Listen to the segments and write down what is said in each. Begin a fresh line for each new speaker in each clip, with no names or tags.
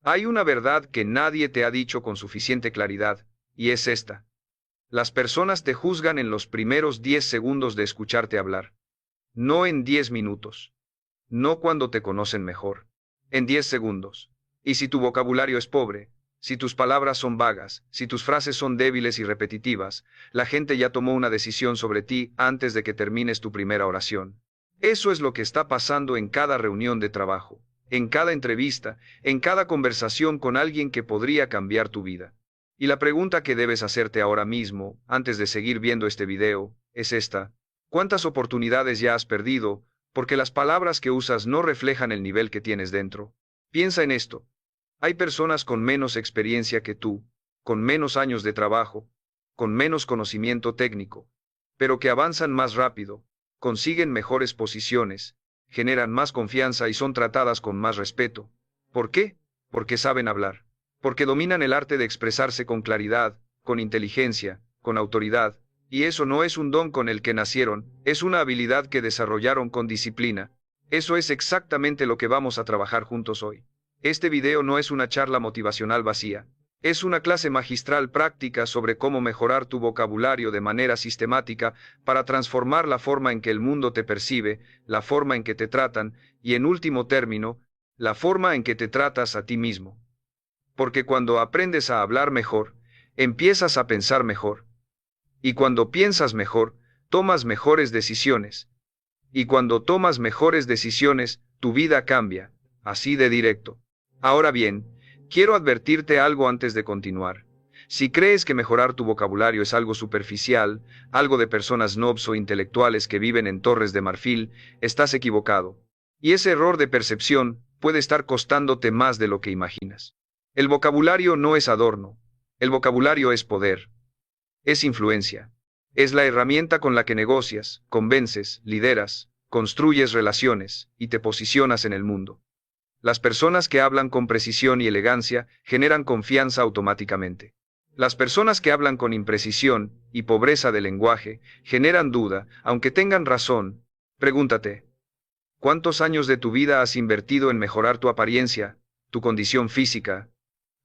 Hay una verdad que nadie te ha dicho con suficiente claridad, y es esta. Las personas te juzgan en los primeros 10 segundos de escucharte hablar, no en 10 minutos, no cuando te conocen mejor, en 10 segundos. Y si tu vocabulario es pobre, si tus palabras son vagas, si tus frases son débiles y repetitivas, la gente ya tomó una decisión sobre ti antes de que termines tu primera oración. Eso es lo que está pasando en cada reunión de trabajo, en cada entrevista, en cada conversación con alguien que podría cambiar tu vida. Y la pregunta que debes hacerte ahora mismo, antes de seguir viendo este video, es esta. ¿Cuántas oportunidades ya has perdido porque las palabras que usas no reflejan el nivel que tienes dentro? Piensa en esto. Hay personas con menos experiencia que tú, con menos años de trabajo, con menos conocimiento técnico, pero que avanzan más rápido, consiguen mejores posiciones, generan más confianza y son tratadas con más respeto. ¿Por qué? Porque saben hablar, porque dominan el arte de expresarse con claridad, con inteligencia, con autoridad, y eso no es un don con el que nacieron, es una habilidad que desarrollaron con disciplina. Eso es exactamente lo que vamos a trabajar juntos hoy. Este video no es una charla motivacional vacía. Es una clase magistral práctica sobre cómo mejorar tu vocabulario de manera sistemática para transformar la forma en que el mundo te percibe, la forma en que te tratan y, en último término, la forma en que te tratas a ti mismo. Porque cuando aprendes a hablar mejor, empiezas a pensar mejor. Y cuando piensas mejor, tomas mejores decisiones. Y cuando tomas mejores decisiones, tu vida cambia, así de directo. Ahora bien, quiero advertirte algo antes de continuar. Si crees que mejorar tu vocabulario es algo superficial, algo de personas snobs o intelectuales que viven en Torres de Marfil, estás equivocado. Y ese error de percepción puede estar costándote más de lo que imaginas. El vocabulario no es adorno. El vocabulario es poder. Es influencia. Es la herramienta con la que negocias, convences, lideras, construyes relaciones y te posicionas en el mundo. Las personas que hablan con precisión y elegancia generan confianza automáticamente. Las personas que hablan con imprecisión y pobreza de lenguaje generan duda, aunque tengan razón. Pregúntate, ¿cuántos años de tu vida has invertido en mejorar tu apariencia, tu condición física,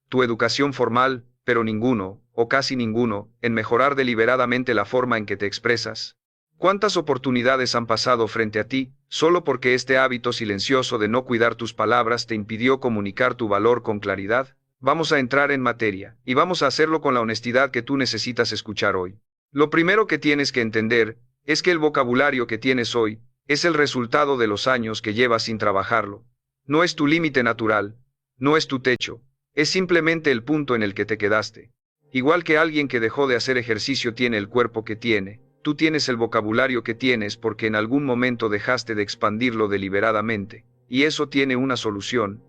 tu educación formal, pero ninguno, o casi ninguno, en mejorar deliberadamente la forma en que te expresas? ¿Cuántas oportunidades han pasado frente a ti, solo porque este hábito silencioso de no cuidar tus palabras te impidió comunicar tu valor con claridad? Vamos a entrar en materia, y vamos a hacerlo con la honestidad que tú necesitas escuchar hoy. Lo primero que tienes que entender es que el vocabulario que tienes hoy es el resultado de los años que llevas sin trabajarlo. No es tu límite natural, no es tu techo, es simplemente el punto en el que te quedaste. Igual que alguien que dejó de hacer ejercicio tiene el cuerpo que tiene, tú tienes el vocabulario que tienes porque en algún momento dejaste de expandirlo deliberadamente, y eso tiene una solución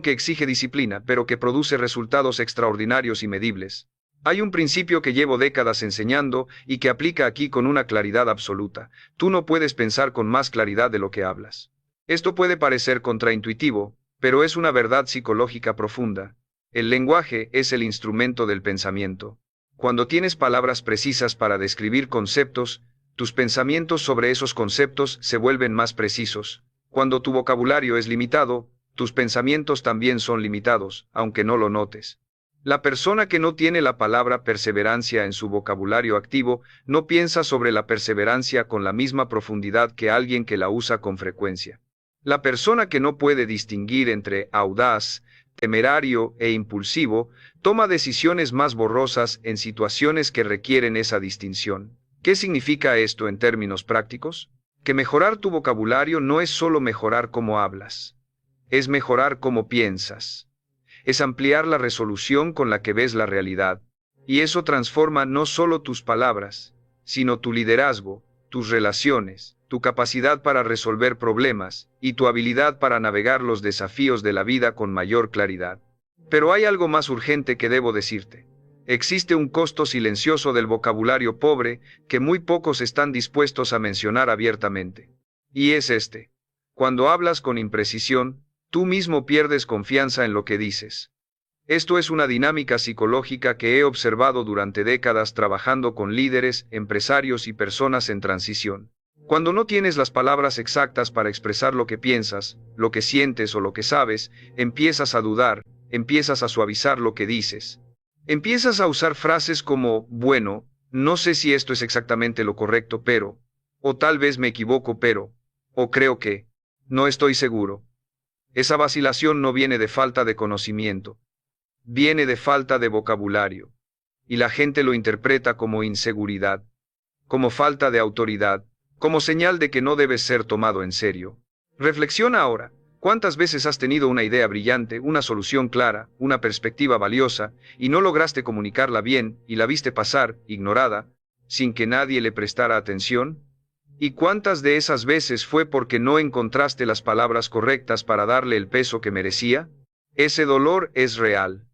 que exige disciplina, pero que produce resultados extraordinarios y medibles. Hay un principio que llevo décadas enseñando y que aplica aquí con una claridad absoluta. Tú no puedes pensar con más claridad de lo que hablas. Esto puede parecer contraintuitivo, pero es una verdad psicológica profunda. El lenguaje es el instrumento del pensamiento. Cuando tienes palabras precisas para describir conceptos, tus pensamientos sobre esos conceptos se vuelven más precisos. Cuando tu vocabulario es limitado, tus pensamientos también son limitados, aunque no lo notes. La persona que no tiene la palabra perseverancia en su vocabulario activo no piensa sobre la perseverancia con la misma profundidad que alguien que la usa con frecuencia. La persona que no puede distinguir entre audaz, temerario e impulsivo, toma decisiones más borrosas en situaciones que requieren esa distinción. ¿Qué significa esto en términos prácticos? Que mejorar tu vocabulario no es solo mejorar cómo hablas, es mejorar cómo piensas. Es ampliar la resolución con la que ves la realidad. Y eso transforma no solo tus palabras, sino tu liderazgo, tus relaciones, tu capacidad para resolver problemas y tu habilidad para navegar los desafíos de la vida con mayor claridad. Pero hay algo más urgente que debo decirte. Existe un costo silencioso del vocabulario pobre que muy pocos están dispuestos a mencionar abiertamente. Y es este. Cuando hablas con imprecisión, tú mismo pierdes confianza en lo que dices. Esto es una dinámica psicológica que he observado durante décadas trabajando con líderes, empresarios y personas en transición. Cuando no tienes las palabras exactas para expresar lo que piensas, lo que sientes o lo que sabes, empiezas a dudar, empiezas a suavizar lo que dices. Empiezas a usar frases como, bueno, no sé si esto es exactamente lo correcto, pero, o tal vez me equivoco, pero, o creo que, no estoy seguro. Esa vacilación no viene de falta de conocimiento, viene de falta de vocabulario, y la gente lo interpreta como inseguridad, como falta de autoridad, como señal de que no debes ser tomado en serio. Reflexiona ahora, ¿cuántas veces has tenido una idea brillante, una solución clara, una perspectiva valiosa, y no lograste comunicarla bien, y la viste pasar, ignorada, sin que nadie le prestara atención? ¿Y cuántas de esas veces fue porque no encontraste las palabras correctas para darle el peso que merecía? Ese dolor es real.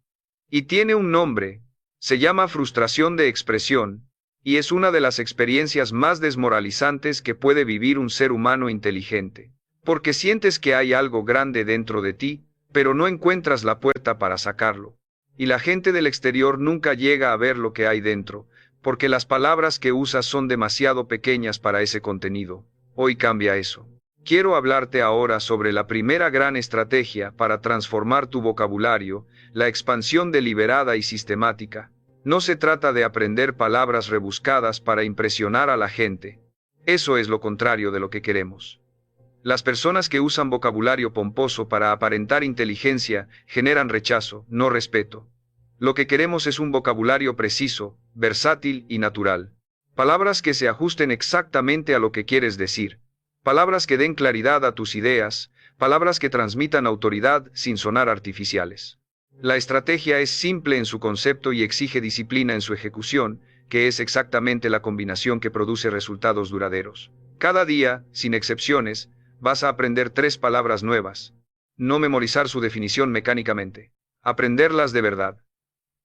Y tiene un nombre. Se llama frustración de expresión, y es una de las experiencias más desmoralizantes que puede vivir un ser humano inteligente. Porque sientes que hay algo grande dentro de ti, pero no encuentras la puerta para sacarlo. Y la gente del exterior nunca llega a ver lo que hay dentro, porque las palabras que usas son demasiado pequeñas para ese contenido. Hoy cambia eso. Quiero hablarte ahora sobre la primera gran estrategia para transformar tu vocabulario, la expansión deliberada y sistemática. No se trata de aprender palabras rebuscadas para impresionar a la gente. Eso es lo contrario de lo que queremos. Las personas que usan vocabulario pomposo para aparentar inteligencia generan rechazo, no respeto. Lo que queremos es un vocabulario preciso, versátil y natural. Palabras que se ajusten exactamente a lo que quieres decir. Palabras que den claridad a tus ideas, palabras que transmitan autoridad sin sonar artificiales. La estrategia es simple en su concepto y exige disciplina en su ejecución, que es exactamente la combinación que produce resultados duraderos. Cada día, sin excepciones, vas a aprender 3 palabras nuevas. No memorizar su definición mecánicamente. Aprenderlas de verdad.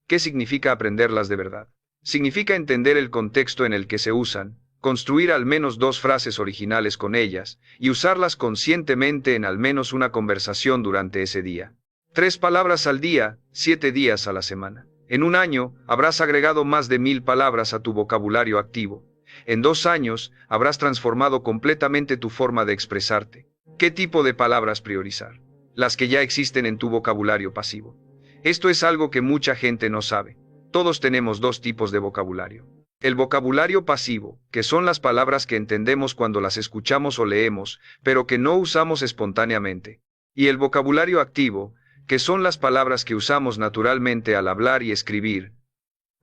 ¿Qué significa aprenderlas de verdad? Significa entender el contexto en el que se usan, construir al menos 2 frases originales con ellas, y usarlas conscientemente en al menos una conversación durante ese día. 3 palabras al día, 7 días a la semana. En un año, habrás agregado más de 1000 palabras a tu vocabulario activo. En 2 años, habrás transformado completamente tu forma de expresarte. ¿Qué tipo de palabras priorizar? Las que ya existen en tu vocabulario pasivo. Esto es algo que mucha gente no sabe. Todos tenemos 2 tipos de vocabulario. El vocabulario pasivo, que son las palabras que entendemos cuando las escuchamos o leemos, pero que no usamos espontáneamente. Y el vocabulario activo, que son las palabras que usamos naturalmente al hablar y escribir.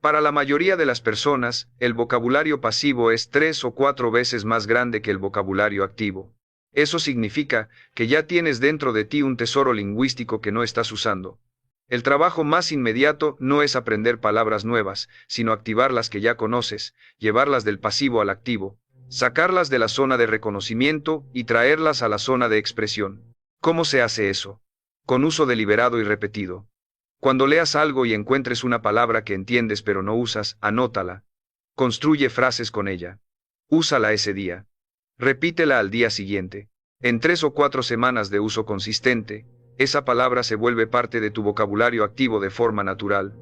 Para la mayoría de las personas, el vocabulario pasivo es 3 o 4 veces más grande que el vocabulario activo. Eso significa que ya tienes dentro de ti un tesoro lingüístico que no estás usando. El trabajo más inmediato no es aprender palabras nuevas, sino activar las que ya conoces, llevarlas del pasivo al activo, sacarlas de la zona de reconocimiento y traerlas a la zona de expresión. ¿Cómo se hace eso? Con uso deliberado y repetido. Cuando leas algo y encuentres una palabra que entiendes pero no usas, anótala. Construye frases con ella. Úsala ese día. Repítela al día siguiente. En 3 o 4 semanas de uso consistente, esa palabra se vuelve parte de tu vocabulario activo de forma natural.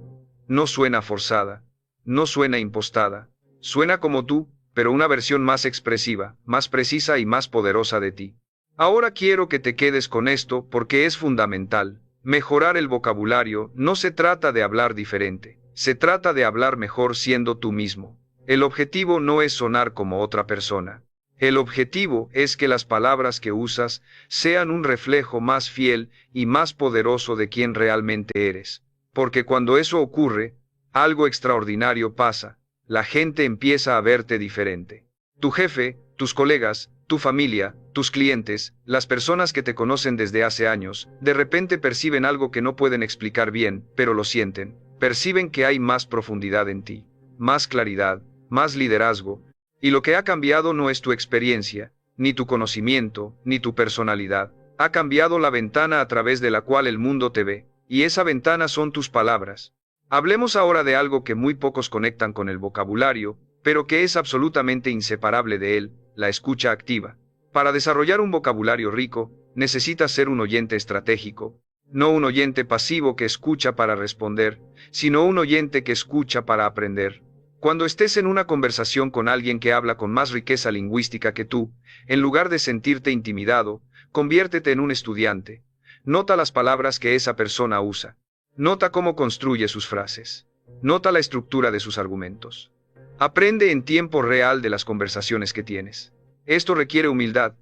No suena forzada. No suena impostada. Suena como tú, pero una versión más expresiva, más precisa y más poderosa de ti. Ahora quiero que te quedes con esto porque es fundamental. Mejorar el vocabulario no se trata de hablar diferente, se trata de hablar mejor siendo tú mismo. El objetivo no es sonar como otra persona. El objetivo es que las palabras que usas sean un reflejo más fiel y más poderoso de quien realmente eres. Porque cuando eso ocurre, algo extraordinario pasa. La gente empieza a verte diferente. Tu jefe, tus colegas, tu familia, tus clientes, las personas que te conocen desde hace años, de repente perciben algo que no pueden explicar bien, pero lo sienten. Perciben que hay más profundidad en ti, más claridad, más liderazgo, y lo que ha cambiado no es tu experiencia, ni tu conocimiento, ni tu personalidad. Ha cambiado la ventana a través de la cual el mundo te ve, y esa ventana son tus palabras. Hablemos ahora de algo que muy pocos conectan con el vocabulario, pero que es absolutamente inseparable de él, la escucha activa. Para desarrollar un vocabulario rico, necesitas ser un oyente estratégico, no un oyente pasivo que escucha para responder, sino un oyente que escucha para aprender. Cuando estés en una conversación con alguien que habla con más riqueza lingüística que tú, en lugar de sentirte intimidado, conviértete en un estudiante. Nota las palabras que esa persona usa. Nota cómo construye sus frases. Nota la estructura de sus argumentos. Aprende en tiempo real de las conversaciones que tienes. Esto requiere humildad,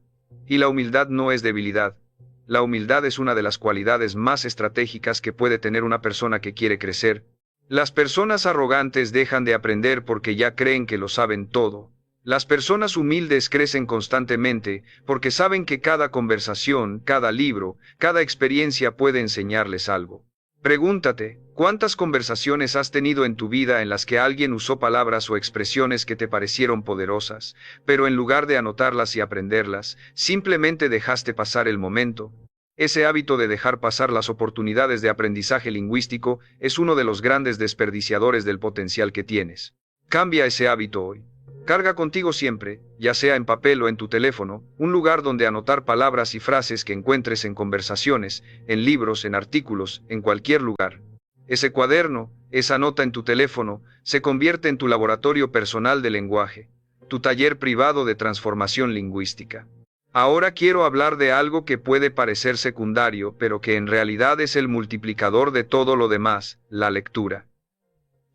y la humildad no es debilidad. La humildad es una de las cualidades más estratégicas que puede tener una persona que quiere crecer. Las personas arrogantes dejan de aprender porque ya creen que lo saben todo. Las personas humildes crecen constantemente porque saben que cada conversación, cada libro, cada experiencia puede enseñarles algo. Pregúntate, ¿cuántas conversaciones has tenido en tu vida en las que alguien usó palabras o expresiones que te parecieron poderosas, pero en lugar de anotarlas y aprenderlas, simplemente dejaste pasar el momento? Ese hábito de dejar pasar las oportunidades de aprendizaje lingüístico es uno de los grandes desperdiciadores del potencial que tienes. Cambia ese hábito hoy. Carga contigo siempre, ya sea en papel o en tu teléfono, un lugar donde anotar palabras y frases que encuentres en conversaciones, en libros, en artículos, en cualquier lugar. Ese cuaderno, esa nota en tu teléfono, se convierte en tu laboratorio personal de lenguaje, tu taller privado de transformación lingüística. Ahora quiero hablar de algo que puede parecer secundario, pero que en realidad es el multiplicador de todo lo demás, la lectura.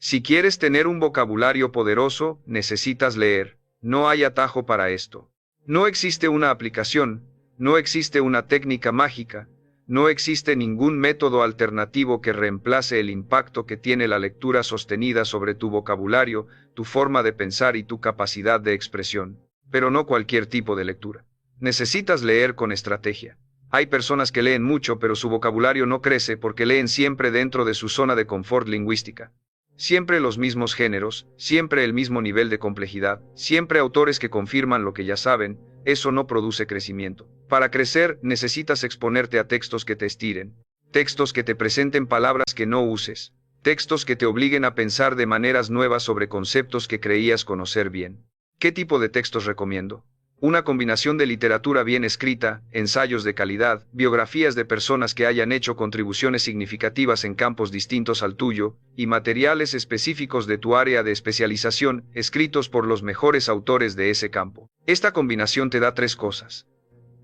Si quieres tener un vocabulario poderoso, necesitas leer. No hay atajo para esto. No existe una aplicación, no existe una técnica mágica, no existe ningún método alternativo que reemplace el impacto que tiene la lectura sostenida sobre tu vocabulario, tu forma de pensar y tu capacidad de expresión. Pero no cualquier tipo de lectura. Necesitas leer con estrategia. Hay personas que leen mucho, pero su vocabulario no crece porque leen siempre dentro de su zona de confort lingüística. Siempre los mismos géneros, siempre el mismo nivel de complejidad, siempre autores que confirman lo que ya saben. Eso no produce crecimiento. Para crecer, necesitas exponerte a textos que te estiren, textos que te presenten palabras que no uses, textos que te obliguen a pensar de maneras nuevas sobre conceptos que creías conocer bien. ¿Qué tipo de textos recomiendo? Una combinación de literatura bien escrita, ensayos de calidad, biografías de personas que hayan hecho contribuciones significativas en campos distintos al tuyo, y materiales específicos de tu área de especialización, escritos por los mejores autores de ese campo. Esta combinación te da tres cosas: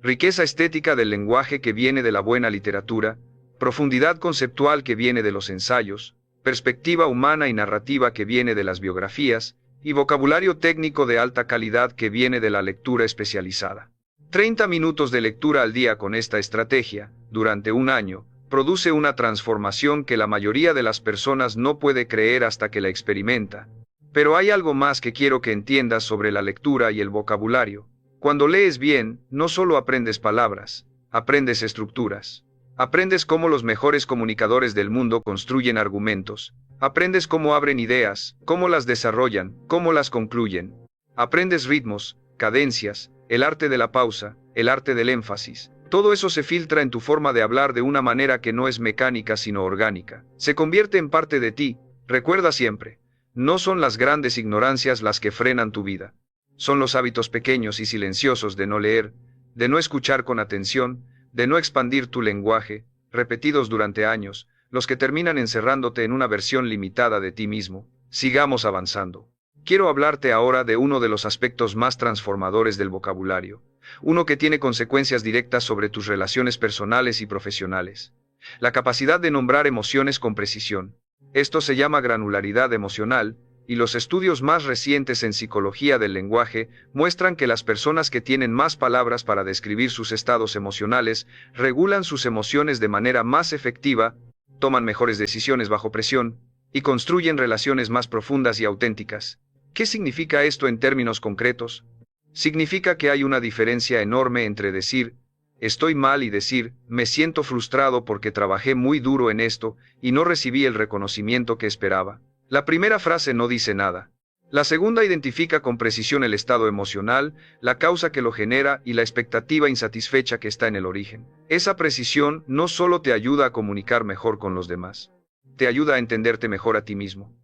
riqueza estética del lenguaje que viene de la buena literatura, profundidad conceptual que viene de los ensayos, perspectiva humana y narrativa que viene de las biografías, y vocabulario técnico de alta calidad que viene de la lectura especializada. 30 minutos de lectura al día con esta estrategia, durante un año, produce una transformación que la mayoría de las personas no puede creer hasta que la experimenta. Pero hay algo más que quiero que entiendas sobre la lectura y el vocabulario. Cuando lees bien, no solo aprendes palabras, aprendes estructuras. Aprendes cómo los mejores comunicadores del mundo construyen argumentos. Aprendes cómo abren ideas, cómo las desarrollan, cómo las concluyen. Aprendes ritmos, cadencias, el arte de la pausa, el arte del énfasis. Todo eso se filtra en tu forma de hablar de una manera que no es mecánica sino orgánica. Se convierte en parte de ti. Recuerda siempre, no son las grandes ignorancias las que frenan tu vida. Son los hábitos pequeños y silenciosos de no leer, de no escuchar con atención, de no expandir tu lenguaje, repetidos durante años, los que terminan encerrándote en una versión limitada de ti mismo. Sigamos avanzando. Quiero hablarte ahora de uno de los aspectos más transformadores del vocabulario, uno que tiene consecuencias directas sobre tus relaciones personales y profesionales. La capacidad de nombrar emociones con precisión. Esto se llama granularidad emocional, y los estudios más recientes en psicología del lenguaje muestran que las personas que tienen más palabras para describir sus estados emocionales regulan sus emociones de manera más efectiva, toman mejores decisiones bajo presión y construyen relaciones más profundas y auténticas. ¿Qué significa esto en términos concretos? Significa que hay una diferencia enorme entre decir estoy mal y decir me siento frustrado porque trabajé muy duro en esto y no recibí el reconocimiento que esperaba. La primera frase no dice nada. La segunda identifica con precisión el estado emocional, la causa que lo genera y la expectativa insatisfecha que está en el origen. Esa precisión no solo te ayuda a comunicar mejor con los demás, te ayuda a entenderte mejor a ti mismo.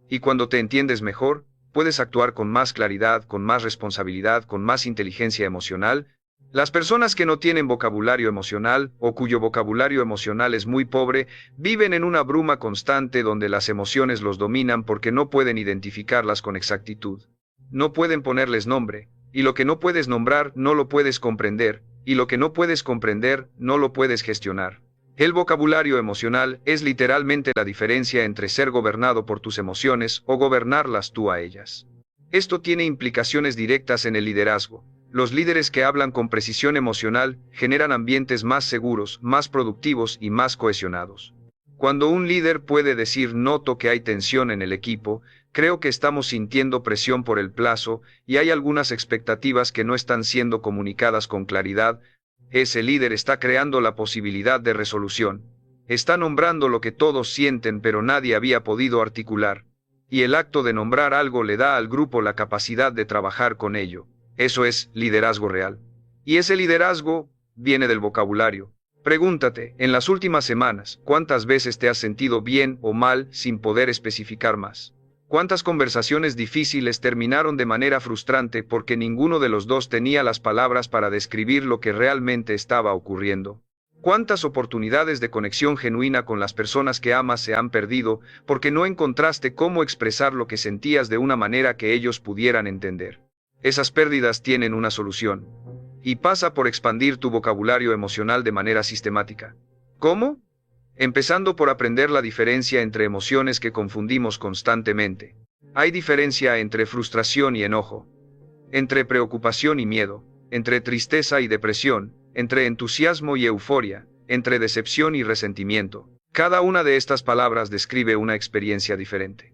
Y cuando te entiendes mejor, puedes actuar con más claridad, con más responsabilidad, con más inteligencia emocional. Las personas que no tienen vocabulario emocional o cuyo vocabulario emocional es muy pobre, viven en una bruma constante donde las emociones los dominan porque no pueden identificarlas con exactitud. No pueden ponerles nombre, y lo que no puedes nombrar no lo puedes comprender, y lo que no puedes comprender no lo puedes gestionar. El vocabulario emocional es literalmente la diferencia entre ser gobernado por tus emociones o gobernarlas tú a ellas. Esto tiene implicaciones directas en el liderazgo. Los líderes que hablan con precisión emocional generan ambientes más seguros, más productivos y más cohesionados. Cuando un líder puede decir noto que hay tensión en el equipo, creo que estamos sintiendo presión por el plazo y hay algunas expectativas que no están siendo comunicadas con claridad, ese líder está creando la posibilidad de resolución. Está nombrando lo que todos sienten pero nadie había podido articular. Y el acto de nombrar algo le da al grupo la capacidad de trabajar con ello. Eso es liderazgo real. Y ese liderazgo viene del vocabulario. Pregúntate, en las últimas semanas, ¿cuántas veces te has sentido bien o mal sin poder especificar más? ¿Cuántas conversaciones difíciles terminaron de manera frustrante porque ninguno de los dos tenía las palabras para describir lo que realmente estaba ocurriendo? ¿Cuántas oportunidades de conexión genuina con las personas que amas se han perdido porque no encontraste cómo expresar lo que sentías de una manera que ellos pudieran entender? Esas pérdidas tienen una solución. Y pasa por expandir tu vocabulario emocional de manera sistemática. ¿Cómo? Empezando por aprender la diferencia entre emociones que confundimos constantemente. Hay diferencia entre frustración y enojo, entre preocupación y miedo, entre tristeza y depresión, entre entusiasmo y euforia, entre decepción y resentimiento. Cada una de estas palabras describe una experiencia diferente.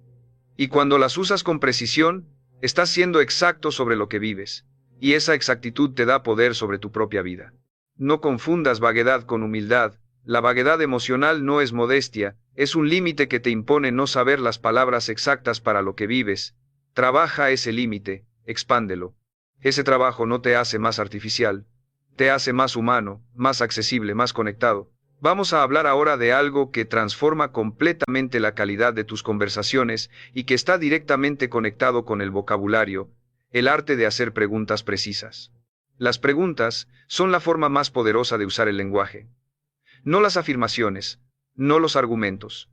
Y cuando las usas con precisión, estás siendo exacto sobre lo que vives, y esa exactitud te da poder sobre tu propia vida. No confundas vaguedad con humildad. La vaguedad emocional no es modestia, es un límite que te impone no saber las palabras exactas para lo que vives. Trabaja ese límite, expándelo. Ese trabajo no te hace más artificial, te hace más humano, más accesible, más conectado. Vamos a hablar ahora de algo que transforma completamente la calidad de tus conversaciones y que está directamente conectado con el vocabulario, el arte de hacer preguntas precisas. Las preguntas son la forma más poderosa de usar el lenguaje. No las afirmaciones, no los argumentos.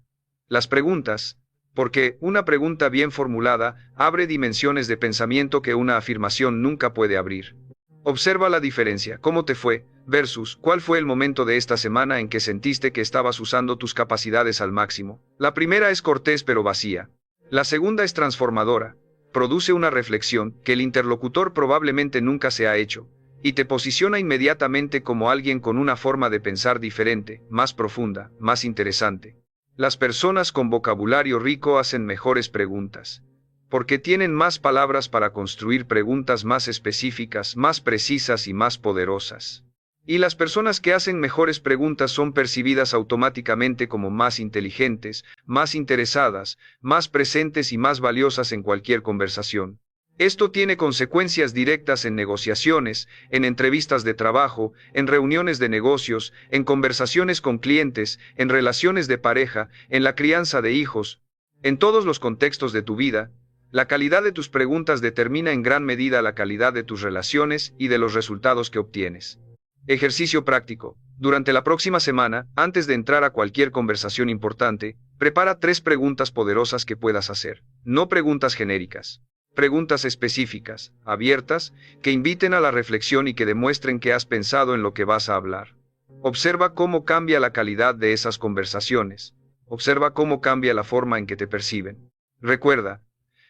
Las preguntas, porque una pregunta bien formulada abre dimensiones de pensamiento que una afirmación nunca puede abrir. Observa la diferencia, cómo te fue, versus cuál fue el momento de esta semana en que sentiste que estabas usando tus capacidades al máximo. La primera es cortés pero vacía. La segunda es transformadora. Produce una reflexión que el interlocutor probablemente nunca se ha hecho, y te posiciona inmediatamente como alguien con una forma de pensar diferente, más profunda, más interesante. Las personas con vocabulario rico hacen mejores preguntas, porque tienen más palabras para construir preguntas más específicas, más precisas y más poderosas. Y las personas que hacen mejores preguntas son percibidas automáticamente como más inteligentes, más interesadas, más presentes y más valiosas en cualquier conversación. Esto tiene consecuencias directas en negociaciones, en entrevistas de trabajo, en reuniones de negocios, en conversaciones con clientes, en relaciones de pareja, en la crianza de hijos. En todos los contextos de tu vida, la calidad de tus preguntas determina en gran medida la calidad de tus relaciones y de los resultados que obtienes. Ejercicio práctico. Durante la próxima semana, antes de entrar a cualquier conversación importante, prepara 3 preguntas poderosas que puedas hacer. No preguntas genéricas. Preguntas específicas, abiertas, que inviten a la reflexión y que demuestren que has pensado en lo que vas a hablar. Observa cómo cambia la calidad de esas conversaciones. Observa cómo cambia la forma en que te perciben. Recuerda,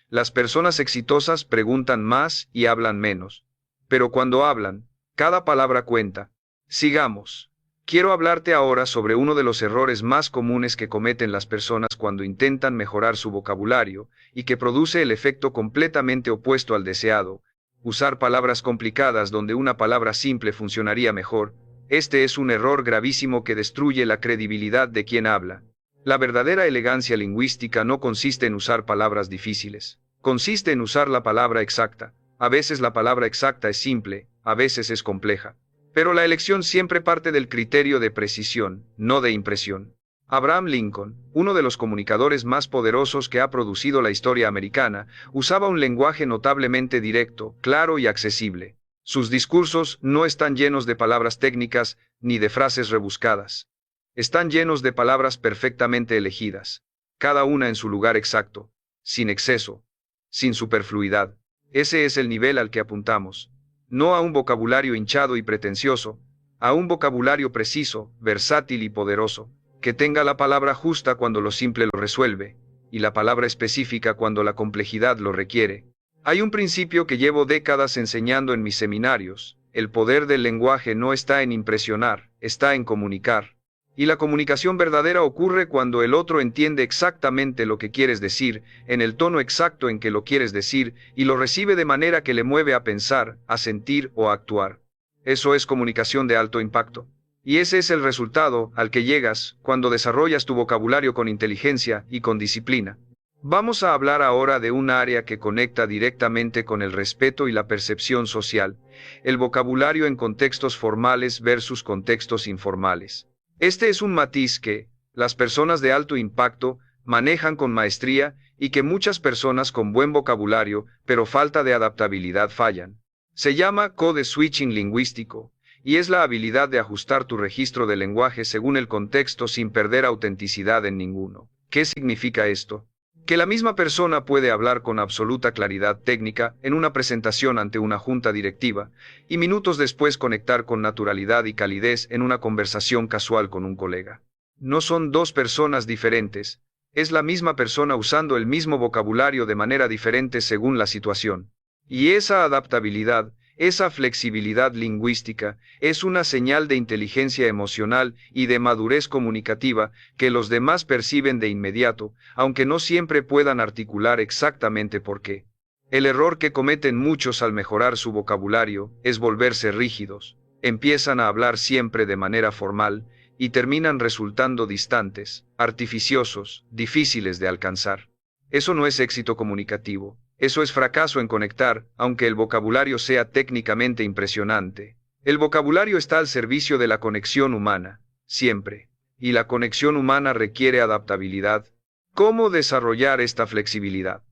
las personas exitosas preguntan más y hablan menos. Pero cuando hablan, cada palabra cuenta. Sigamos. Quiero hablarte ahora sobre uno de los errores más comunes que cometen las personas cuando intentan mejorar su vocabulario, y que produce el efecto completamente opuesto al deseado. Usar palabras complicadas donde una palabra simple funcionaría mejor. Este es un error gravísimo que destruye la credibilidad de quien habla. La verdadera elegancia lingüística no consiste en usar palabras difíciles. Consiste en usar la palabra exacta. A veces la palabra exacta es simple, a veces es compleja. Pero la elección siempre parte del criterio de precisión, no de impresión. Abraham Lincoln, uno de los comunicadores más poderosos que ha producido la historia americana, usaba un lenguaje notablemente directo, claro y accesible. Sus discursos no están llenos de palabras técnicas ni de frases rebuscadas. Están llenos de palabras perfectamente elegidas, cada una en su lugar exacto, sin exceso, sin superfluidad. Ese es el nivel al que apuntamos. No a un vocabulario hinchado y pretencioso, a un vocabulario preciso, versátil y poderoso, que tenga la palabra justa cuando lo simple lo resuelve, y la palabra específica cuando la complejidad lo requiere. Hay un principio que llevo décadas enseñando en mis seminarios: el poder del lenguaje no está en impresionar, está en comunicar. Y la comunicación verdadera ocurre cuando el otro entiende exactamente lo que quieres decir, en el tono exacto en que lo quieres decir, y lo recibe de manera que le mueve a pensar, a sentir o a actuar. Eso es comunicación de alto impacto. Y ese es el resultado al que llegas cuando desarrollas tu vocabulario con inteligencia y con disciplina. Vamos a hablar ahora de un área que conecta directamente con el respeto y la percepción social: el vocabulario en contextos formales versus contextos informales. Este es un matiz que las personas de alto impacto manejan con maestría y que muchas personas con buen vocabulario, pero falta de adaptabilidad, fallan. Se llama code switching lingüístico, y es la habilidad de ajustar tu registro de lenguaje según el contexto sin perder autenticidad en ninguno. ¿Qué significa esto? Que la misma persona puede hablar con absoluta claridad técnica en una presentación ante una junta directiva, y minutos después conectar con naturalidad y calidez en una conversación casual con un colega. No son dos personas diferentes, es la misma persona usando el mismo vocabulario de manera diferente según la situación. Y esa adaptabilidad, esa flexibilidad lingüística, es una señal de inteligencia emocional y de madurez comunicativa que los demás perciben de inmediato, aunque no siempre puedan articular exactamente por qué. El error que cometen muchos al mejorar su vocabulario es volverse rígidos. Empiezan a hablar siempre de manera formal y terminan resultando distantes, artificiosos, difíciles de alcanzar. Eso no es éxito comunicativo. Eso es fracaso en conectar, aunque el vocabulario sea técnicamente impresionante. El vocabulario está al servicio de la conexión humana, siempre. Y la conexión humana requiere adaptabilidad. ¿Cómo desarrollar esta flexibilidad?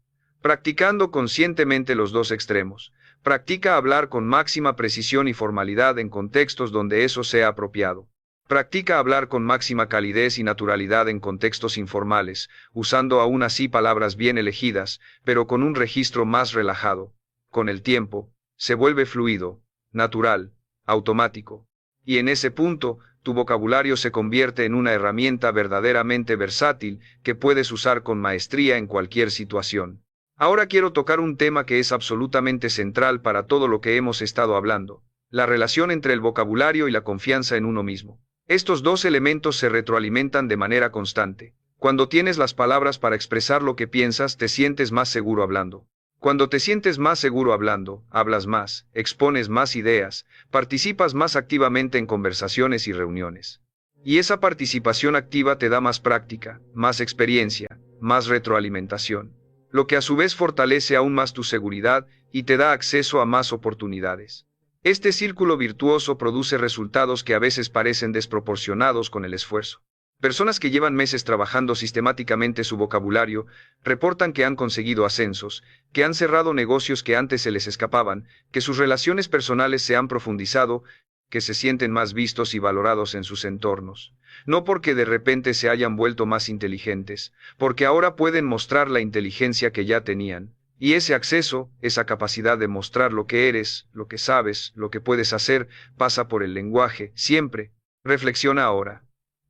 Practicando conscientemente los dos extremos. Practica hablar con máxima precisión y formalidad en contextos donde eso sea apropiado. Practica hablar con máxima calidez y naturalidad en contextos informales, usando aún así palabras bien elegidas, pero con un registro más relajado. Con el tiempo, se vuelve fluido, natural, automático. Y en ese punto, tu vocabulario se convierte en una herramienta verdaderamente versátil que puedes usar con maestría en cualquier situación. Ahora quiero tocar un tema que es absolutamente central para todo lo que hemos estado hablando: la relación entre el vocabulario y la confianza en uno mismo. Estos dos elementos se retroalimentan de manera constante. Cuando tienes las palabras para expresar lo que piensas, te sientes más seguro hablando. Cuando te sientes más seguro hablando, hablas más, expones más ideas, participas más activamente en conversaciones y reuniones. Y esa participación activa te da más práctica, más experiencia, más retroalimentación, lo que a su vez fortalece aún más tu seguridad y te da acceso a más oportunidades. Este círculo virtuoso produce resultados que a veces parecen desproporcionados con el esfuerzo. Personas que llevan meses trabajando sistemáticamente su vocabulario reportan que han conseguido ascensos, que han cerrado negocios que antes se les escapaban, que sus relaciones personales se han profundizado, que se sienten más vistos y valorados en sus entornos. No porque de repente se hayan vuelto más inteligentes, porque ahora pueden mostrar la inteligencia que ya tenían. Y ese acceso, esa capacidad de mostrar lo que eres, lo que sabes, lo que puedes hacer, pasa por el lenguaje, siempre. Reflexiona ahora.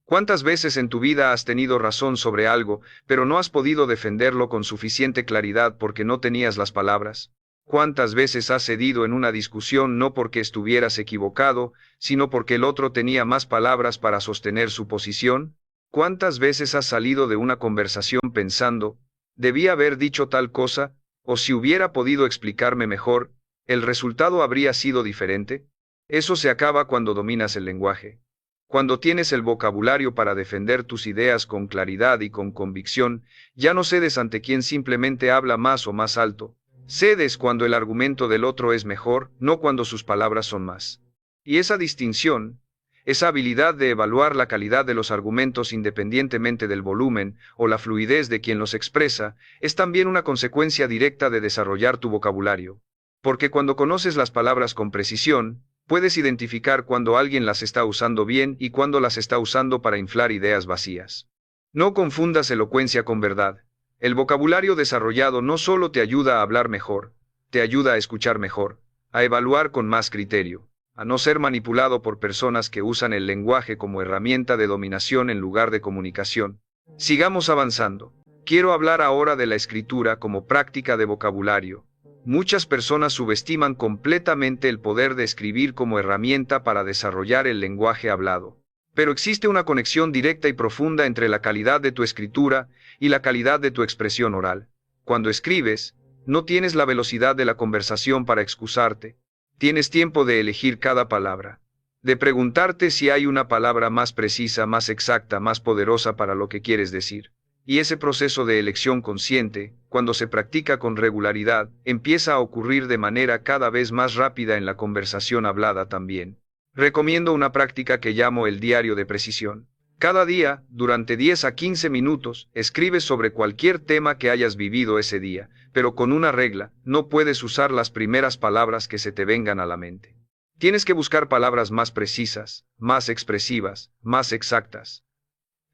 ¿Cuántas veces en tu vida has tenido razón sobre algo, pero no has podido defenderlo con suficiente claridad porque no tenías las palabras? ¿Cuántas veces has cedido en una discusión no porque estuvieras equivocado, sino porque el otro tenía más palabras para sostener su posición? ¿Cuántas veces has salido de una conversación pensando, debía haber dicho tal cosa, o si hubiera podido explicarme mejor, el resultado habría sido diferente? Eso se acaba cuando dominas el lenguaje. Cuando tienes el vocabulario para defender tus ideas con claridad y con convicción, ya no cedes ante quien simplemente habla más o más alto. Cedes cuando el argumento del otro es mejor, no cuando sus palabras son más. Y esa distinción, esa habilidad de evaluar la calidad de los argumentos independientemente del volumen o la fluidez de quien los expresa, es también una consecuencia directa de desarrollar tu vocabulario. Porque cuando conoces las palabras con precisión, puedes identificar cuando alguien las está usando bien y cuando las está usando para inflar ideas vacías. No confundas elocuencia con verdad. El vocabulario desarrollado no solo te ayuda a hablar mejor, te ayuda a escuchar mejor, a evaluar con más criterio, a no ser manipulado por personas que usan el lenguaje como herramienta de dominación en lugar de comunicación. Sigamos avanzando. Quiero hablar ahora de la escritura como práctica de vocabulario. Muchas personas subestiman completamente el poder de escribir como herramienta para desarrollar el lenguaje hablado. Pero existe una conexión directa y profunda entre la calidad de tu escritura y la calidad de tu expresión oral. Cuando escribes, no tienes la velocidad de la conversación para excusarte. Tienes tiempo de elegir cada palabra, de preguntarte si hay una palabra más precisa, más exacta, más poderosa para lo que quieres decir. Y ese proceso de elección consciente, cuando se practica con regularidad, empieza a ocurrir de manera cada vez más rápida en la conversación hablada también. Recomiendo una práctica que llamo el diario de precisión. Cada día, durante 10 a 15 minutos, escribes sobre cualquier tema que hayas vivido ese día, pero con una regla: no puedes usar las primeras palabras que se te vengan a la mente. Tienes que buscar palabras más precisas, más expresivas, más exactas.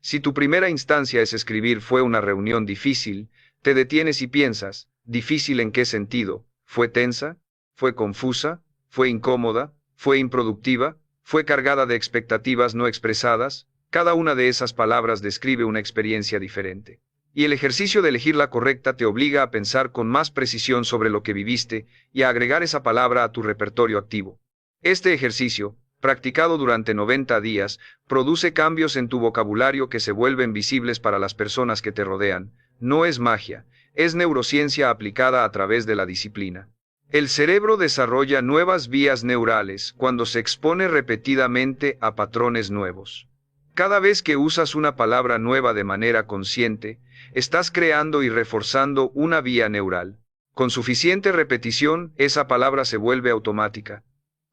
Si tu primera instancia es escribir fue una reunión difícil, te detienes y piensas: ¿difícil en qué sentido? ¿Fue tensa? ¿Fue confusa? ¿Fue incómoda? ¿Fue improductiva? ¿Fue cargada de expectativas no expresadas? Cada una de esas palabras describe una experiencia diferente. Y el ejercicio de elegir la correcta te obliga a pensar con más precisión sobre lo que viviste y a agregar esa palabra a tu repertorio activo. Este ejercicio, practicado durante 90 días, produce cambios en tu vocabulario que se vuelven visibles para las personas que te rodean. No es magia, es neurociencia aplicada a través de la disciplina. El cerebro desarrolla nuevas vías neurales cuando se expone repetidamente a patrones nuevos. Cada vez que usas una palabra nueva de manera consciente, estás creando y reforzando una vía neural. Con suficiente repetición, esa palabra se vuelve automática,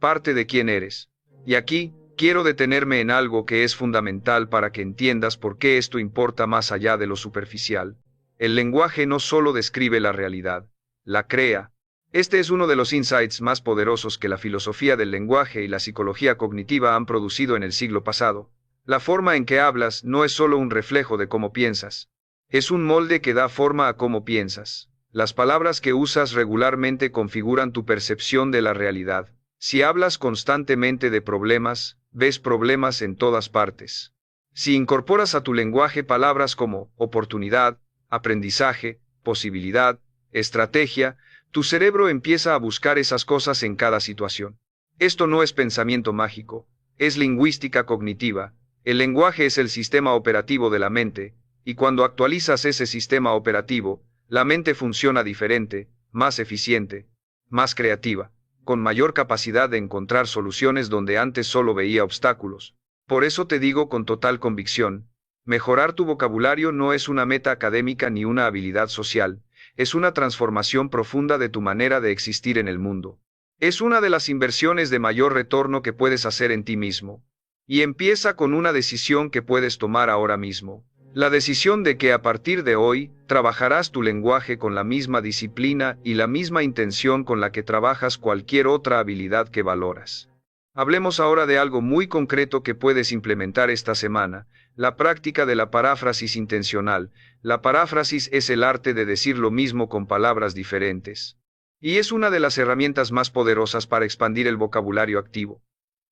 parte de quién eres. Y aquí, quiero detenerme en algo que es fundamental para que entiendas por qué esto importa más allá de lo superficial. El lenguaje no solo describe la realidad, la crea. Este es uno de los insights más poderosos que la filosofía del lenguaje y la psicología cognitiva han producido en el siglo pasado. La forma en que hablas no es solo un reflejo de cómo piensas. Es un molde que da forma a cómo piensas. Las palabras que usas regularmente configuran tu percepción de la realidad. Si hablas constantemente de problemas, ves problemas en todas partes. Si incorporas a tu lenguaje palabras como oportunidad, aprendizaje, posibilidad, estrategia, tu cerebro empieza a buscar esas cosas en cada situación. Esto no es pensamiento mágico, es lingüística cognitiva. El lenguaje es el sistema operativo de la mente, y cuando actualizas ese sistema operativo, la mente funciona diferente, más eficiente, más creativa, con mayor capacidad de encontrar soluciones donde antes solo veía obstáculos. Por eso te digo con total convicción, mejorar tu vocabulario no es una meta académica ni una habilidad social, es una transformación profunda de tu manera de existir en el mundo. Es una de las inversiones de mayor retorno que puedes hacer en ti mismo. Y empieza con una decisión que puedes tomar ahora mismo. La decisión de que a partir de hoy, trabajarás tu lenguaje con la misma disciplina y la misma intención con la que trabajas cualquier otra habilidad que valoras. Hablemos ahora de algo muy concreto que puedes implementar esta semana: la práctica de la paráfrasis intencional. La paráfrasis es el arte de decir lo mismo con palabras diferentes. Y es una de las herramientas más poderosas para expandir el vocabulario activo.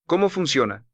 ¿Cómo funciona?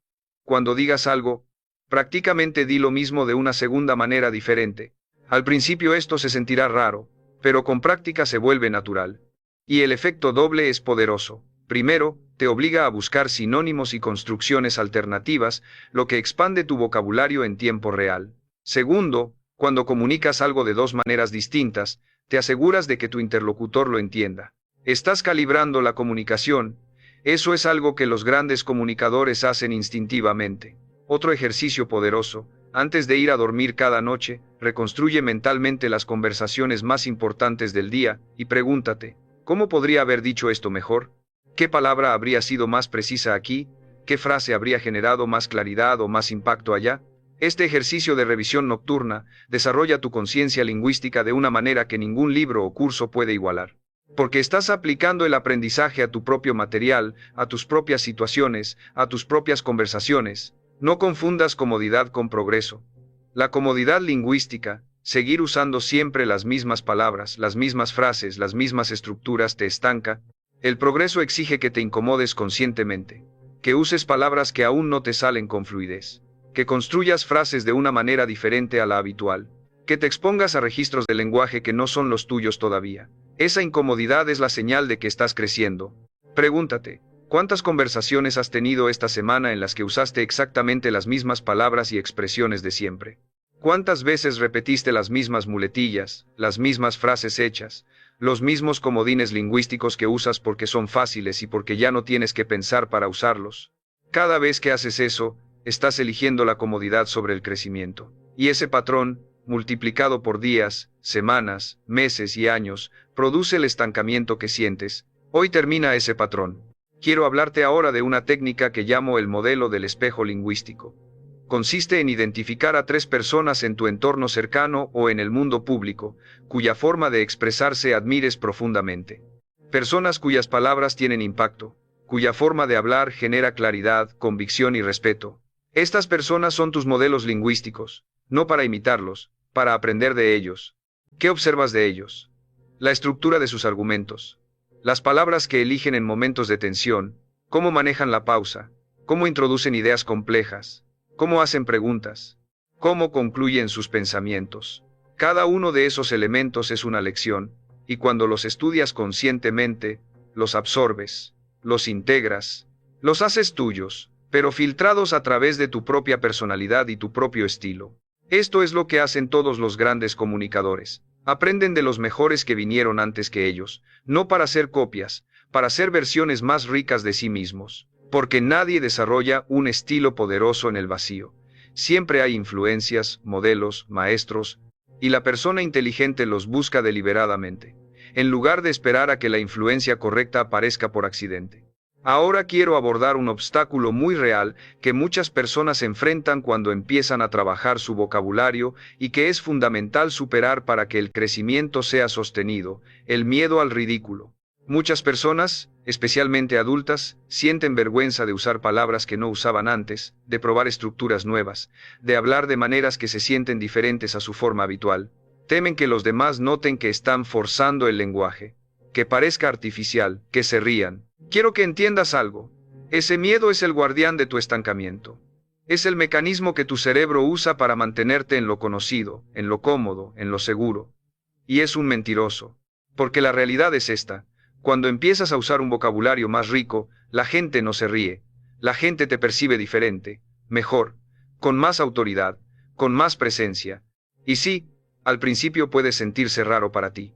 Cuando digas algo, prácticamente di lo mismo de una segunda manera diferente. Al principio esto se sentirá raro, pero con práctica se vuelve natural. Y el efecto doble es poderoso. Primero, te obliga a buscar sinónimos y construcciones alternativas, lo que expande tu vocabulario en tiempo real. Segundo, cuando comunicas algo de dos maneras distintas, te aseguras de que tu interlocutor lo entienda. Estás calibrando la comunicación. Eso es algo que los grandes comunicadores hacen instintivamente. Otro ejercicio poderoso: antes de ir a dormir cada noche, reconstruye mentalmente las conversaciones más importantes del día y pregúntate: ¿cómo podría haber dicho esto mejor? ¿Qué palabra habría sido más precisa aquí? ¿Qué frase habría generado más claridad o más impacto allá? Este ejercicio de revisión nocturna desarrolla tu conciencia lingüística de una manera que ningún libro o curso puede igualar. Porque estás aplicando el aprendizaje a tu propio material, a tus propias situaciones, a tus propias conversaciones. No confundas comodidad con progreso. La comodidad lingüística, seguir usando siempre las mismas palabras, las mismas frases, las mismas estructuras, te estanca. El progreso exige que te incomodes conscientemente, que uses palabras que aún no te salen con fluidez, que construyas frases de una manera diferente a la habitual, que te expongas a registros de lenguaje que no son los tuyos todavía. Esa incomodidad es la señal de que estás creciendo. Pregúntate, ¿cuántas conversaciones has tenido esta semana en las que usaste exactamente las mismas palabras y expresiones de siempre? ¿Cuántas veces repetiste las mismas muletillas, las mismas frases hechas, los mismos comodines lingüísticos que usas porque son fáciles y porque ya no tienes que pensar para usarlos? Cada vez que haces eso, estás eligiendo la comodidad sobre el crecimiento. Y ese patrón, multiplicado por días, semanas, meses y años, produce el estancamiento que sientes. Hoy termina ese patrón. Quiero hablarte ahora de una técnica que llamo el modelo del espejo lingüístico. Consiste en identificar a 3 personas en tu entorno cercano o en el mundo público, cuya forma de expresarse admires profundamente. Personas cuyas palabras tienen impacto, cuya forma de hablar genera claridad, convicción y respeto. Estas personas son tus modelos lingüísticos, no para imitarlos, para aprender de ellos. ¿Qué observas de ellos? La estructura de sus argumentos, las palabras que eligen en momentos de tensión, cómo manejan la pausa, cómo introducen ideas complejas, cómo hacen preguntas, cómo concluyen sus pensamientos. Cada uno de esos elementos es una lección, y cuando los estudias conscientemente, los absorbes, los integras, los haces tuyos, pero filtrados a través de tu propia personalidad y tu propio estilo. Esto es lo que hacen todos los grandes comunicadores. Aprenden de los mejores que vinieron antes que ellos, no para ser copias, para ser versiones más ricas de sí mismos. Porque nadie desarrolla un estilo poderoso en el vacío. Siempre hay influencias, modelos, maestros, y la persona inteligente los busca deliberadamente, en lugar de esperar a que la influencia correcta aparezca por accidente. Ahora quiero abordar un obstáculo muy real que muchas personas enfrentan cuando empiezan a trabajar su vocabulario y que es fundamental superar para que el crecimiento sea sostenido: el miedo al ridículo. Muchas personas, especialmente adultas, sienten vergüenza de usar palabras que no usaban antes, de probar estructuras nuevas, de hablar de maneras que se sienten diferentes a su forma habitual. Temen que los demás noten que están forzando el lenguaje, que parezca artificial, que se rían. Quiero que entiendas algo. Ese miedo es el guardián de tu estancamiento. Es el mecanismo que tu cerebro usa para mantenerte en lo conocido, en lo cómodo, en lo seguro. Y es un mentiroso. Porque la realidad es esta. Cuando empiezas a usar un vocabulario más rico, la gente no se ríe. La gente te percibe diferente, mejor, con más autoridad, con más presencia. Y sí, al principio puede sentirse raro para ti.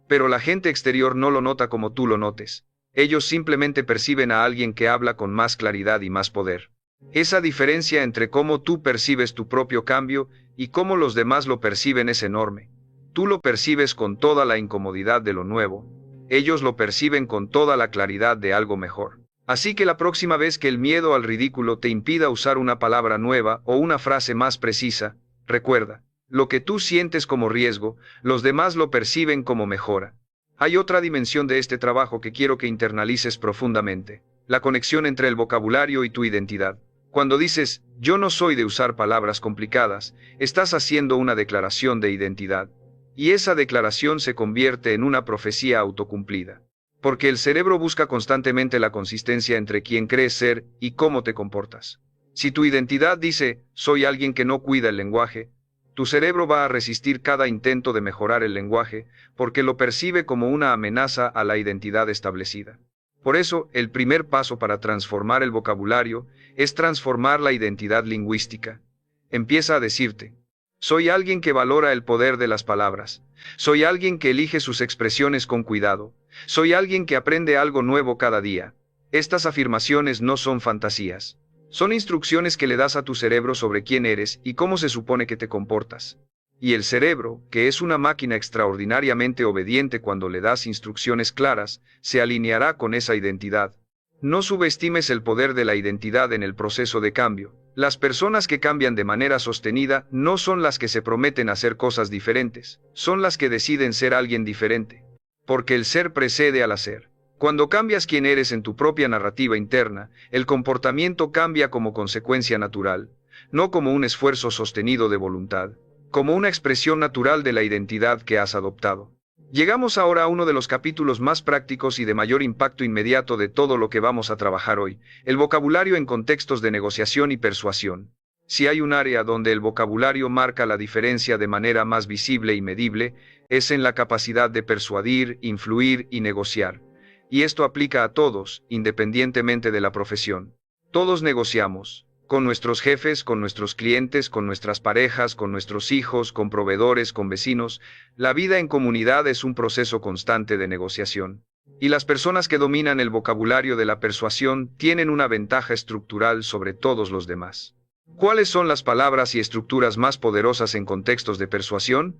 Pero la gente exterior no lo nota como tú lo notes. Ellos simplemente perciben a alguien que habla con más claridad y más poder. Esa diferencia entre cómo tú percibes tu propio cambio y cómo los demás lo perciben es enorme. Tú lo percibes con toda la incomodidad de lo nuevo. Ellos lo perciben con toda la claridad de algo mejor. Así que la próxima vez que el miedo al ridículo te impida usar una palabra nueva o una frase más precisa, recuerda, lo que tú sientes como riesgo, los demás lo perciben como mejora. Hay otra dimensión de este trabajo que quiero que internalices profundamente: la conexión entre el vocabulario y tu identidad. Cuando dices, yo no soy de usar palabras complicadas, estás haciendo una declaración de identidad. Y esa declaración se convierte en una profecía autocumplida. Porque el cerebro busca constantemente la consistencia entre quién crees ser y cómo te comportas. Si tu identidad dice, soy alguien que no cuida el lenguaje, tu cerebro va a resistir cada intento de mejorar el lenguaje, porque lo percibe como una amenaza a la identidad establecida. Por eso, el primer paso para transformar el vocabulario es transformar la identidad lingüística. Empieza a decirte, soy alguien que valora el poder de las palabras. Soy alguien que elige sus expresiones con cuidado. Soy alguien que aprende algo nuevo cada día. Estas afirmaciones no son fantasías. Son instrucciones que le das a tu cerebro sobre quién eres y cómo se supone que te comportas. Y el cerebro, que es una máquina extraordinariamente obediente cuando le das instrucciones claras, se alineará con esa identidad. No subestimes el poder de la identidad en el proceso de cambio. Las personas que cambian de manera sostenida no son las que se prometen hacer cosas diferentes, son las que deciden ser alguien diferente. porque el ser precede al hacer. Cuando cambias quién eres en tu propia narrativa interna, el comportamiento cambia como consecuencia natural, no como un esfuerzo sostenido de voluntad, como una expresión natural de la identidad que has adoptado. Llegamos ahora a uno de los capítulos más prácticos y de mayor impacto inmediato de todo lo que vamos a trabajar hoy, el vocabulario en contextos de negociación y persuasión. Si hay un área donde el vocabulario marca la diferencia de manera más visible y medible, es en la capacidad de persuadir, influir y negociar. Y esto aplica a todos, independientemente de la profesión. Todos negociamos, con nuestros jefes, con nuestros clientes, con nuestras parejas, con nuestros hijos, con proveedores, con vecinos. La vida en comunidad es un proceso constante de negociación. Y las personas que dominan el vocabulario de la persuasión tienen una ventaja estructural sobre todos los demás. ¿Cuáles son las palabras y estructuras más poderosas en contextos de persuasión?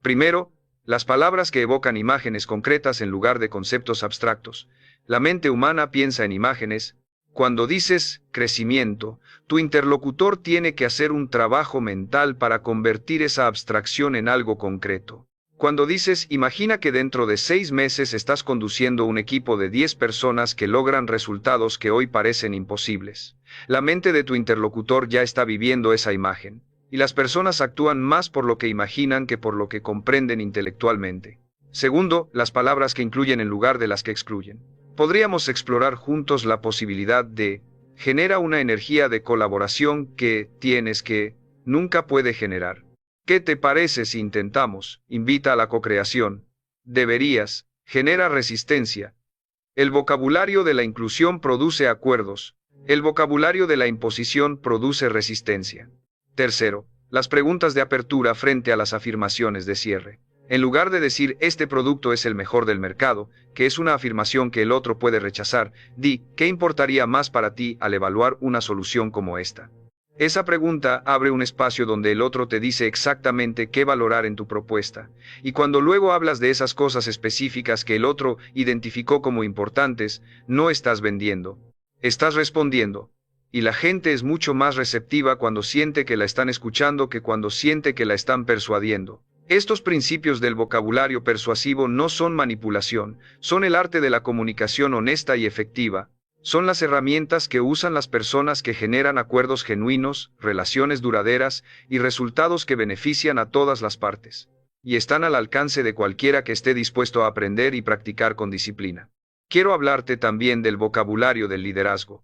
Primero, las palabras que evocan imágenes concretas en lugar de conceptos abstractos. La mente humana piensa en imágenes. Cuando dices crecimiento, tu interlocutor tiene que hacer un trabajo mental para convertir esa abstracción en algo concreto. Cuando dices, imagina que dentro de 6 meses estás conduciendo un equipo de 10 personas que logran resultados que hoy parecen imposibles. La mente de tu interlocutor ya está viviendo esa imagen, y las personas actúan más por lo que imaginan que por lo que comprenden intelectualmente. Segundo, las palabras que incluyen en lugar de las que excluyen. Podríamos explorar juntos la posibilidad de genera una energía de colaboración que tienes que nunca puede generar. ¿Qué te parece si intentamos? Invita a la cocreación. Deberías. Genera resistencia. El vocabulario de la inclusión produce acuerdos. El vocabulario de la imposición produce resistencia. Tercero, las preguntas de apertura frente a las afirmaciones de cierre. En lugar de decir este producto es el mejor del mercado, que es una afirmación que el otro puede rechazar, di, ¿qué importaría más para ti al evaluar una solución como esta? Esa pregunta abre un espacio donde el otro te dice exactamente qué valorar en tu propuesta, y cuando luego hablas de esas cosas específicas que el otro identificó como importantes, no estás vendiendo, estás respondiendo. Y la gente es mucho más receptiva cuando siente que la están escuchando que cuando siente que la están persuadiendo. Estos principios del vocabulario persuasivo no son manipulación, son el arte de la comunicación honesta y efectiva. Son las herramientas que usan las personas que generan acuerdos genuinos, relaciones duraderas y resultados que benefician a todas las partes. Y están al alcance de cualquiera que esté dispuesto a aprender y practicar con disciplina. Quiero hablarte también del vocabulario del liderazgo.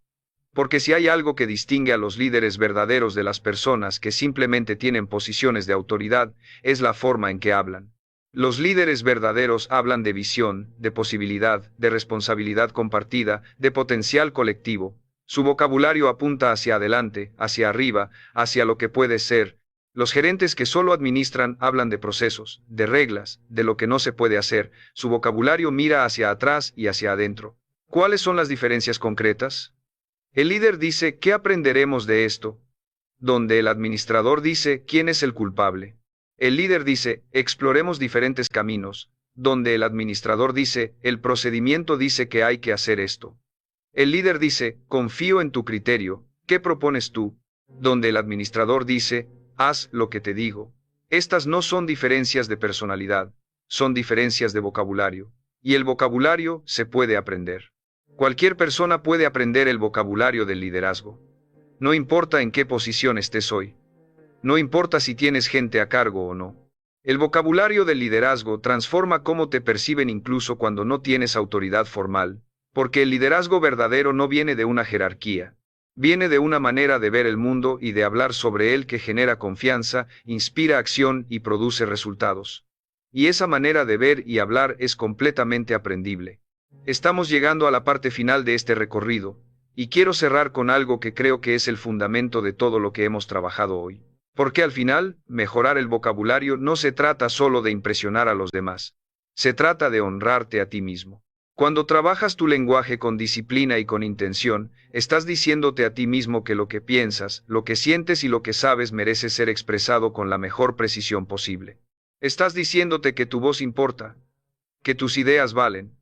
Porque si hay algo que distingue a los líderes verdaderos de las personas que simplemente tienen posiciones de autoridad, es la forma en que hablan. Los líderes verdaderos hablan de visión, de posibilidad, de responsabilidad compartida, de potencial colectivo. Su vocabulario apunta hacia adelante, hacia arriba, hacia lo que puede ser. Los gerentes que solo administran hablan de procesos, de reglas, de lo que no se puede hacer. Su vocabulario mira hacia atrás y hacia adentro. ¿Cuáles son las diferencias concretas? El líder dice, ¿qué aprenderemos de esto? Donde el administrador dice, ¿quién es el culpable? El líder dice, exploremos diferentes caminos, donde el administrador dice, el procedimiento dice que hay que hacer esto. El líder dice, confío en tu criterio, ¿qué propones tú? Donde el administrador dice, haz lo que te digo. Estas no son diferencias de personalidad, son diferencias de vocabulario. Y el vocabulario se puede aprender. Cualquier persona puede aprender el vocabulario del liderazgo. No importa en qué posición estés hoy. No importa si tienes gente a cargo o no. El vocabulario del liderazgo transforma cómo te perciben incluso cuando no tienes autoridad formal, porque el liderazgo verdadero no viene de una jerarquía. Viene de una manera de ver el mundo y de hablar sobre él que genera confianza, inspira acción y produce resultados. Y esa manera de ver y hablar es completamente aprendible. Estamos llegando a la parte final de este recorrido, y quiero cerrar con algo que creo que es el fundamento de todo lo que hemos trabajado hoy. Porque al final, mejorar el vocabulario no se trata solo de impresionar a los demás. Se trata de honrarte a ti mismo. Cuando trabajas tu lenguaje con disciplina y con intención, estás diciéndote a ti mismo que lo que piensas, lo que sientes y lo que sabes merece ser expresado con la mejor precisión posible. Estás diciéndote que tu voz importa, que tus ideas valen,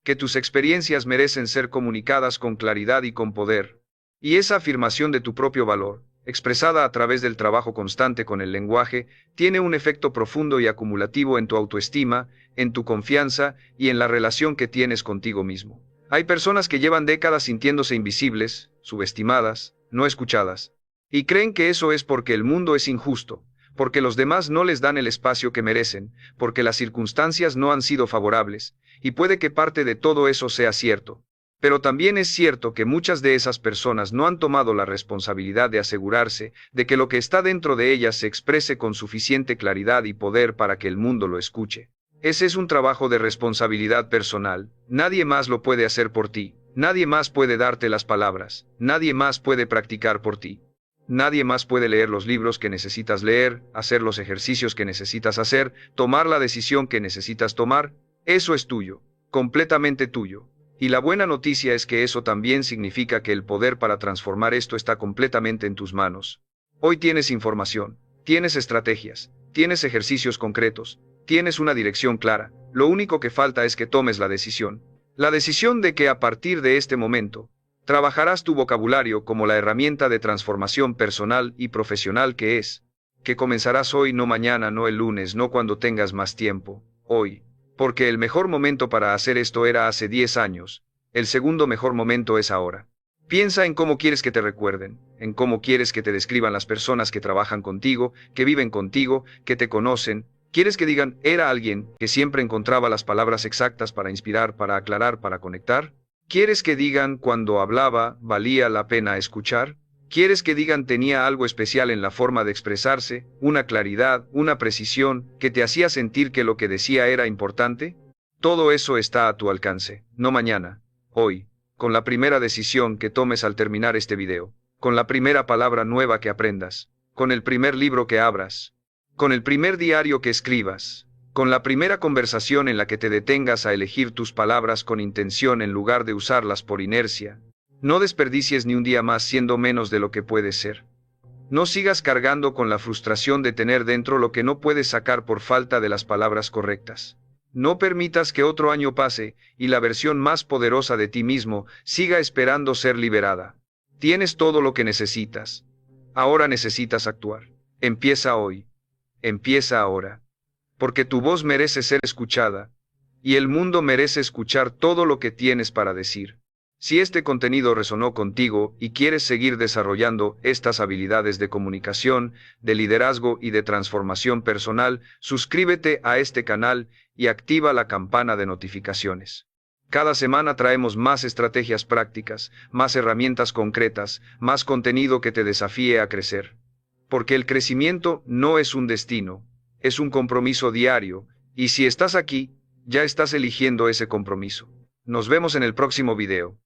que tus experiencias merecen ser comunicadas con claridad y con poder. Y esa afirmación de tu propio valor, expresada a través del trabajo constante con el lenguaje, tiene un efecto profundo y acumulativo en tu autoestima, en tu confianza y en la relación que tienes contigo mismo. Hay personas que llevan décadas sintiéndose invisibles, subestimadas, no escuchadas, y creen que eso es porque el mundo es injusto, porque los demás no les dan el espacio que merecen, porque las circunstancias no han sido favorables, y puede que parte de todo eso sea cierto. Pero también es cierto que muchas de esas personas no han tomado la responsabilidad de asegurarse de que lo que está dentro de ellas se exprese con suficiente claridad y poder para que el mundo lo escuche. Ese es un trabajo de responsabilidad personal, nadie más lo puede hacer por ti, nadie más puede darte las palabras, nadie más puede practicar por ti. Nadie más puede leer los libros que necesitas leer, hacer los ejercicios que necesitas hacer, tomar la decisión que necesitas tomar. Eso es tuyo, completamente tuyo. Y la buena noticia es que eso también significa que el poder para transformar esto está completamente en tus manos. Hoy tienes información, tienes estrategias, tienes ejercicios concretos, tienes una dirección clara. Lo único que falta es que tomes la decisión. La decisión de que a partir de este momento, trabajarás tu vocabulario como la herramienta de transformación personal y profesional que es, que comenzarás hoy, no mañana, no el lunes, no cuando tengas más tiempo, hoy, porque el mejor momento para hacer esto era hace 10 años, el segundo mejor momento es ahora. Piensa en cómo quieres que te recuerden, en cómo quieres que te describan las personas que trabajan contigo, que viven contigo, que te conocen. ¿Quieres que digan, era alguien que siempre encontraba las palabras exactas para inspirar, para aclarar, para conectar? ¿Quieres que digan cuando hablaba, valía la pena escuchar? ¿Quieres que digan tenía algo especial en la forma de expresarse, una claridad, una precisión, que te hacía sentir que lo que decía era importante? Todo eso está a tu alcance, no mañana, hoy, con la primera decisión que tomes al terminar este video, con la primera palabra nueva que aprendas, con el primer libro que abras, con el primer diario que escribas, con la primera conversación en la que te detengas a elegir tus palabras con intención en lugar de usarlas por inercia. No desperdicies ni un día más siendo menos de lo que puedes ser. No sigas cargando con la frustración de tener dentro lo que no puedes sacar por falta de las palabras correctas. No permitas que otro año pase y la versión más poderosa de ti mismo siga esperando ser liberada. Tienes todo lo que necesitas. Ahora necesitas actuar. Empieza hoy. Empieza ahora. Porque tu voz merece ser escuchada, y el mundo merece escuchar todo lo que tienes para decir. Si este contenido resonó contigo y quieres seguir desarrollando estas habilidades de comunicación, de liderazgo y de transformación personal, suscríbete a este canal y activa la campana de notificaciones. Cada semana traemos más estrategias prácticas, más herramientas concretas, más contenido que te desafíe a crecer. Porque el crecimiento no es un destino, es un compromiso diario, y si estás aquí, ya estás eligiendo ese compromiso. Nos vemos en el próximo video.